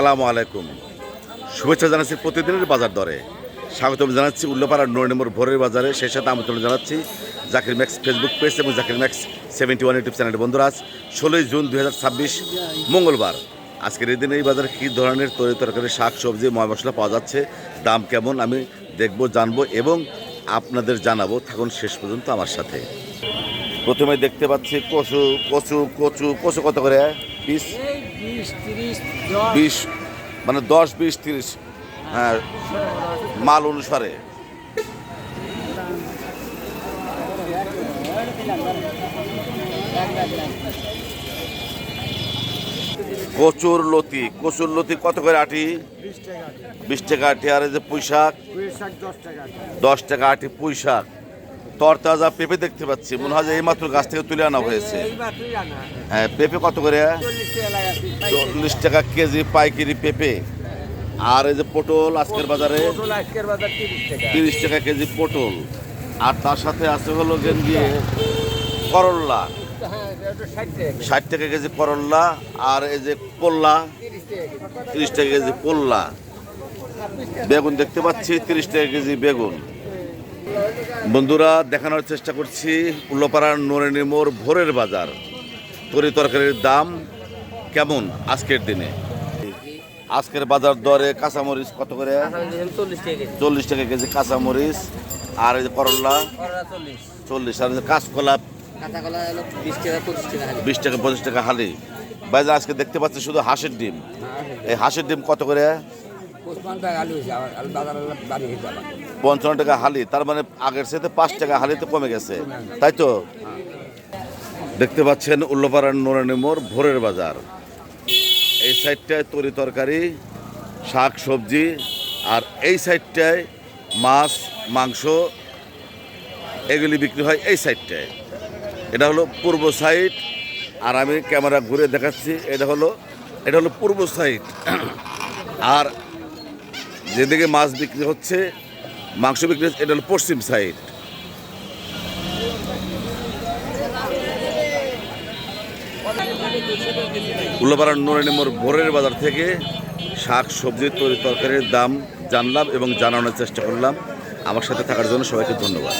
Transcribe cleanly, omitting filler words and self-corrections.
আসসালামু আলাইকুম। শুভেচ্ছা জানাচ্ছি প্রতিদিনের বাজার দরে। স্বাগতম জানাচ্ছি উল্লাপাড়ার ৯ নম্বর ভোরের বাজারে। সেই সাথে আমন্ত্রণ জানাচ্ছি জাকির ম্যাক্স ফেসবুক পেজ এবং জাকির ম্যাক্স 71 ইউটিউব চ্যানেল। বন্ধুরা, আজ 16 জুন 2026 মঙ্গলবার। আজকের এই দিনে এই বাজারে কী ধরনের তরকারি, শাক সবজি, ময় মশলা পাওয়া যাচ্ছে, দাম কেমন আমি দেখব, জানবো এবং আপনাদের জানাবো। থাকুন শেষ পর্যন্ত আমার সাথে। প্রথমে দেখতে পাচ্ছি কচু কচু কচু কচু কত করে পিস? 20, মানে 10, 20, 30, হ্যাঁ, মাল অনুসারে। কচুর লতি কত করে আটি? 20 টাকা আটি। আর এই যে পুঁই শাক 10 টাকা আটি। পুঁই শাক তরতাজা পেঁপে দেখতে পাচ্ছি, মনে হয় যে এইমাত্র গাছ থেকে তুলে আনা হয়েছে। হ্যাঁ, পেঁপে কত করে? 40 টাকা কেজি পাইকারি পেঁপে। আর এই যে পটল আজকের বাজারে 30 টাকা কেজি পটল। আর তার সাথে আছে হলো গিয়ে করল্লা 60 টাকা কেজি করল্লা। আর এই যে পোল্লা 30 টাকা কেজি পোল্লা। বেগুন দেখতে পাচ্ছি 30 টাকা কেজি বেগুন। বন্ধুরা, দেখানোর চেষ্টা করছি উল্লাপাড়ার নুরানি মোড় ভোরের বাজার। তরকারির দাম কেমন আজকের দিনে। আজকের বাজার দরে কাঁচামরিচ কত করে? 40 টাকা কেজি কাঁচামরিচ। আর এই যে করল্লা 40। আর কাঁচকলা 20 টাকা 25 টাকা হালি। বাজার আজকে দেখতে পাচ্ছি শুধু হাঁসের ডিম। এই হাঁসের ডিম কত করে? 55 টাকা হালি। তার মানে আগের সাথে 5 টাকা হালিতে কমে গেছে, তাই তো? দেখতে পাচ্ছেন উল্লাপাড়ার নুরানি মোড় ভোরের বাজার। এই সাইডটায় তরকারি, শাক সবজি, আর এই সাইডটায় মাছ মাংস এগুলি বিক্রি হয় এই সাইডটায়। এটা হলো পূর্ব সাইড। আর আমি ক্যামেরা ঘুরে দেখাচ্ছি, এটা হলো পূর্ব সাইড। আর যেদিকে মাছ বিক্রি হচ্ছে, মাংস বিক্রি হচ্ছে, এটা হলো পশ্চিম সাইড। উল্লাপাড়ার নুরানি মোড় ভোরের বাজার থেকে শাক সবজি তরকারির দাম জানলাম এবং জানানোর চেষ্টা করলাম। আমার সাথে থাকার জন্য সবাইকে ধন্যবাদ।